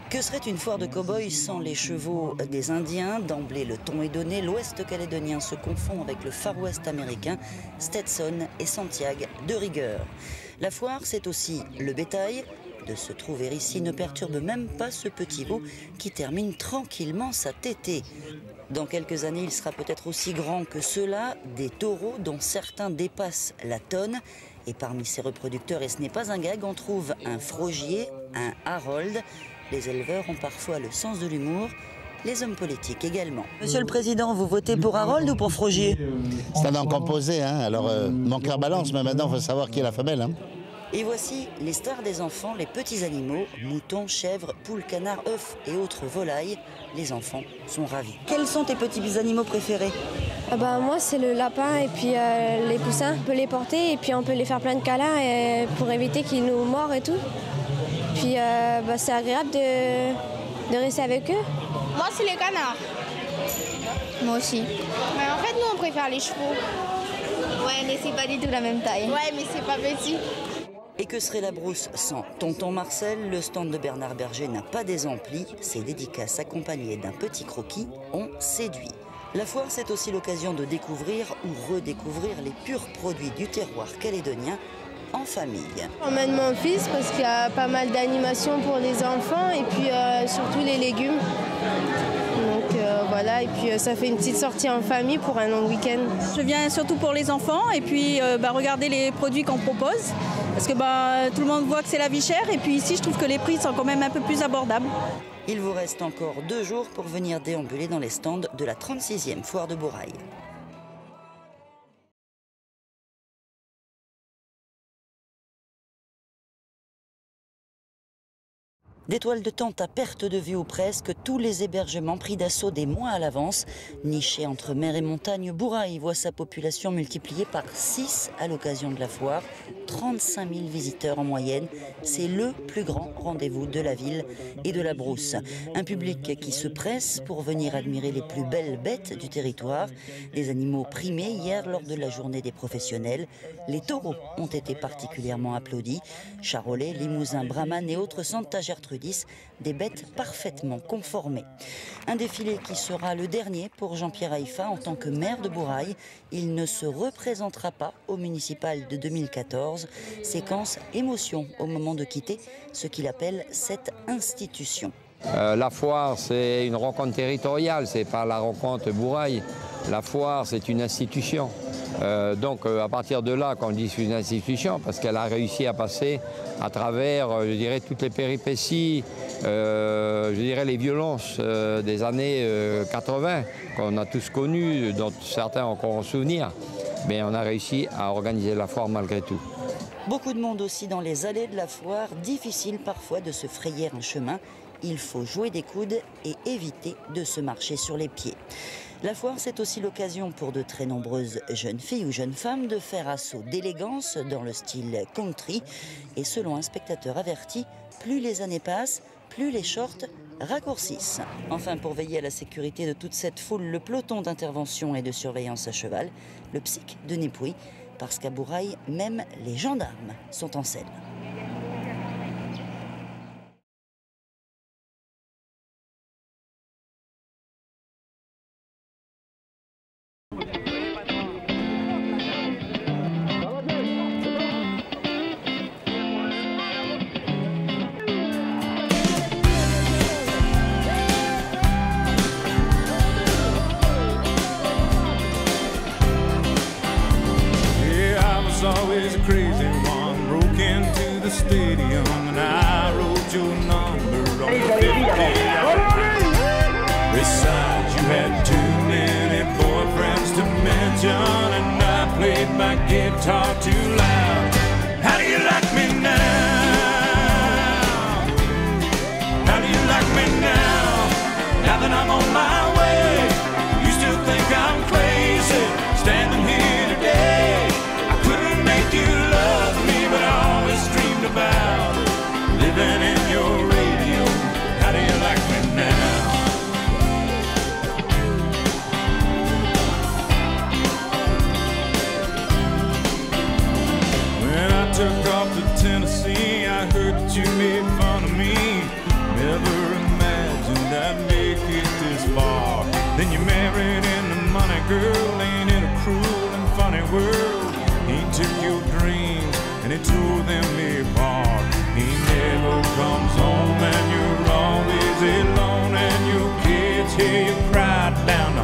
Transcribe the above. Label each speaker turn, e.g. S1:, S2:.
S1: Que serait une foire de cow-boys sans les chevaux des Indiens? D'emblée, le ton est donné. L'Ouest calédonien se confond avec le Far West américain, Stetson et Santiago de rigueur. La foire, c'est aussi le bétail. De se trouver ici ne perturbe même pas ce petit veau qui termine tranquillement sa tétée. Dans quelques années, il sera peut-être aussi grand que ceux-là, des taureaux dont certains dépassent la tonne. Et parmi ces reproducteurs, et ce n'est pas un gag, on trouve un Frogier, un Harold. Les éleveurs ont parfois le sens de l'humour, les hommes politiques également. Monsieur le Président, vous votez pour Harold ou pour Frogier?
S2: C'est un nom composé, hein. Alors mon cœur balance, mais maintenant il faut savoir qui est la femelle. Hein.
S1: Et voici les stars des enfants, les petits animaux, moutons, chèvres, poules, canards, œufs et autres volailles. Les enfants sont ravis. Quels sont tes petits animaux préférés?
S3: Moi, c'est le lapin et puis les poussins. On peut les porter et puis on peut les faire plein de câlins pour éviter qu'ils nous mordent et tout. Puis c'est agréable de rester avec eux.
S4: Moi, c'est les canards.
S5: Moi aussi.
S4: Mais en fait, nous, on préfère les chevaux.
S5: Ouais, mais c'est pas du tout la même taille.
S4: Ouais, mais c'est pas petit.
S1: Et que serait la brousse sans Tonton Marcel? Le stand de Bernard Berger n'a pas des amplis. Ses dédicaces accompagnées d'un petit croquis ont séduit. La foire, c'est aussi l'occasion de découvrir ou redécouvrir les purs produits du terroir calédonien en famille.
S3: J'emmène mon fils parce qu'il y a pas mal d'animations pour les enfants et puis surtout les légumes. Donc voilà, et puis ça fait une petite sortie en famille pour un long week-end.
S6: Je viens surtout pour les enfants et puis regarder les produits qu'on propose. Parce que tout le monde voit que c'est la vie chère et puis ici je trouve que les prix sont quand même un peu plus abordables.
S1: Il vous reste encore 2 jours pour venir déambuler dans les stands de la 36e foire de Bourail. Des toiles de tente à perte de vue ou presque, tous les hébergements pris d'assaut des mois à l'avance. Niché entre mer et montagne, Bourail voit sa population multipliée par 6 à l'occasion de la foire. 35 000 visiteurs en moyenne. C'est le plus grand rendez-vous de la ville et de la brousse. Un public qui se presse pour venir admirer les plus belles bêtes du territoire. Des animaux primés hier lors de la journée des professionnels. Les taureaux ont été particulièrement applaudis. Charolais, Limousin, Brahman et autres Santa Gertrudis, des bêtes parfaitement conformées. Un défilé qui sera le dernier pour Jean-Pierre Haïfa en tant que maire de Bourail. Il ne se représentera pas au municipal de 2014. Séquence émotion au moment de quitter ce qu'il appelle cette institution.
S7: La foire, c'est une rencontre territoriale, c'est pas la rencontre Bourail. La foire, c'est une institution. Donc à partir de là, quand on dit une institution, parce qu'elle a réussi à passer à travers, je dirais, toutes les péripéties, je dirais les violences des années 80, qu'on a tous connues, dont certains ont encore en souvenir, mais on a réussi à organiser la foire malgré tout.
S1: Beaucoup de monde aussi dans les allées de la foire, difficile parfois de se frayer un chemin. Il faut jouer des coudes et éviter de se marcher sur les pieds. La foire, c'est aussi l'occasion pour de très nombreuses jeunes filles ou jeunes femmes de faire assaut d'élégance dans le style country. Et selon un spectateur averti, plus les années passent, plus les shorts raccourcissent. Enfin, pour veiller à la sécurité de toute cette foule, le peloton d'intervention et de surveillance à cheval, le psych de Népouy, parce qu'à Bourail, même les gendarmes sont en selle.
S8: Always a crazy one, broke into the stadium and I wrote your number on the 50-yard line. Besides, you had too many boyfriends to mention and I played my guitar too loud. How do you like me now? How do you like me now? Now that I'm on my way, you still think I'm crazy, standing here today. You love me, but I always dreamed about living in your radio. How do you like me now? When I took off to Tennessee, I heard that you made fun of me. Never Then you married in the money, girl. Ain't it a cruel and funny world? He took your dreams and he tore them apart. He never comes home and you're always alone, and your kids hear you cry down the